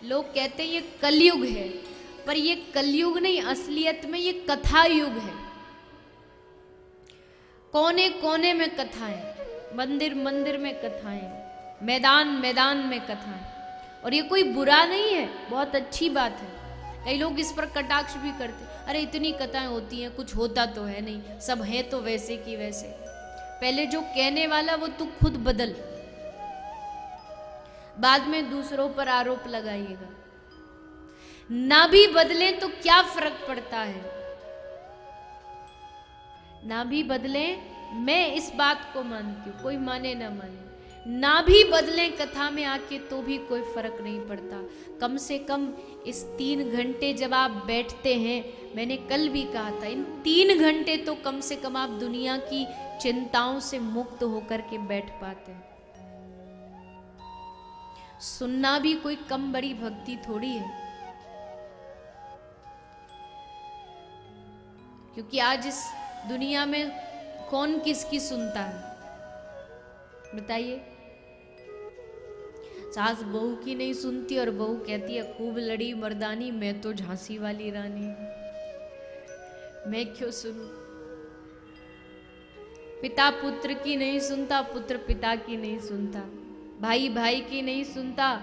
लोग कहते हैं ये कलयुग है, पर ये कलयुग नहीं, असलियत में ये कथा युग है। कोने कोने में कथाएं, मंदिर मंदिर में कथाएं, मैदान मैदान में कथाएं। और ये कोई बुरा नहीं है, बहुत अच्छी बात है। कई लोग इस पर कटाक्ष भी करते, अरे इतनी कथाएं होती हैं, कुछ होता तो है नहीं, सब है तो वैसे की वैसे। पहले जो कहने वाला वो तू खुद बदल, बाद में दूसरों पर आरोप लगाइएगा। ना भी बदले तो क्या फर्क पड़ता है, ना भी बदले, मैं इस बात को मानती हूं, कोई माने ना माने, ना भी बदले कथा में आके तो भी कोई फर्क नहीं पड़ता। कम से कम इस 3 घंटे जब आप बैठते हैं, मैंने कल भी कहा था, इन 3 घंटे तो कम से कम आप दुनिया की चिंताओं से मुक्त होकर के बैठ पाते हैं। सुनना भी कोई कम बड़ी भक्ति थोड़ी है, क्योंकि आज इस दुनिया में कौन किसकी सुनता है बताइए। सास बहू की नहीं सुनती और बहू कहती है खूब लड़ी मर्दानी, मैं तो झांसी वाली रानी, मैं क्यों सुनूं। पिता पुत्र की नहीं सुनता, पुत्र पिता की नहीं सुनता, भाई भाई की नहीं सुनता,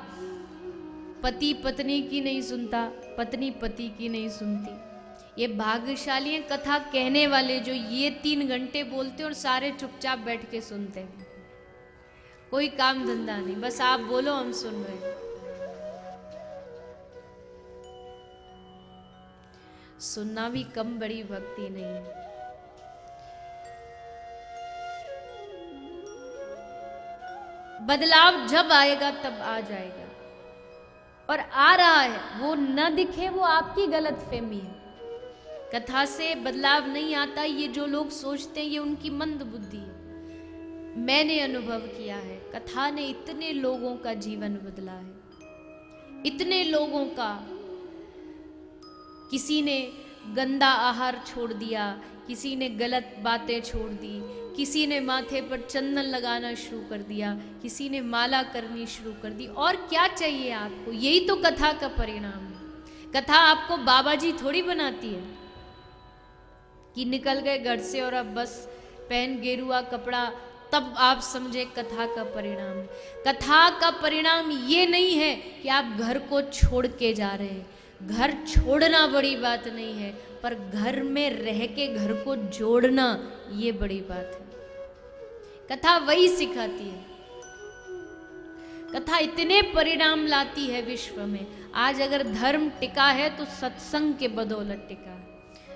पति पत्नी की नहीं सुनता, पत्नी पति की नहीं सुनती। ये भाग्यशाली हैं कथा कहने वाले जो ये 3 घंटे बोलते और सारे चुपचाप बैठ के सुनते हैं। कोई काम धंधा नहीं, बस आप बोलो हम सुन रहे हैं। सुनना भी कम बड़ी भक्ति नहीं है। बदलाव जब आएगा तब आ जाएगा, और आ रहा है, वो न दिखे वो आपकी गलतफहमी है। कथा से बदलाव नहीं आता, ये जो लोग सोचते हैं ये उनकी मंद बुद्धि है। मैंने अनुभव किया है, कथा ने इतने लोगों का जीवन बदला है, इतने लोगों का। किसी ने गंदा आहार छोड़ दिया, किसी ने गलत बातें छोड़ दी, किसी ने माथे पर चंदन लगाना शुरू कर दिया, किसी ने माला करनी शुरू कर दी। और क्या चाहिए आपको, यही तो कथा का परिणाम है। कथा आपको बाबा जी थोड़ी बनाती है कि निकल गए घर से और अब बस पहन गेरुआ कपड़ा, तब आप समझे कथा का परिणाम है। कथा का परिणाम ये नहीं है कि आप घर को छोड़ के जा रहे हैं। घर छोड़ना बड़ी बात नहीं है, पर घर में रह के घर को जोड़ना ये बड़ी बात है। कथा वही सिखाती है। कथा इतने परिणाम लाती है विश्व में। आज अगर धर्म टिका है तो सत्संग के बदौलत टिका है।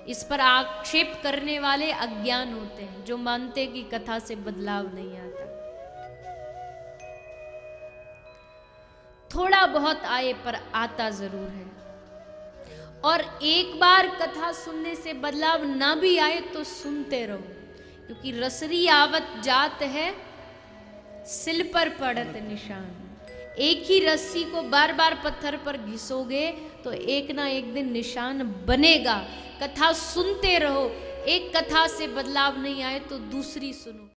इस पर आक्षेप करने वाले अज्ञान होते हैं, जो मानते कि कथा से बदलाव नहीं आता। थोड़ा बहुत आए पर आता जरूर है। और एक बार कथा सुनने से बदलाव ना भी आए तो सुनते रहो, क्योंकि रसरी आवत जात है, सिल पर पड़त निशान। एक ही रस्सी को बार बार पत्थर पर घिसोगे तो एक ना एक दिन निशान बनेगा। कथा सुनते रहो, एक कथा से बदलाव नहीं आए तो दूसरी सुनो।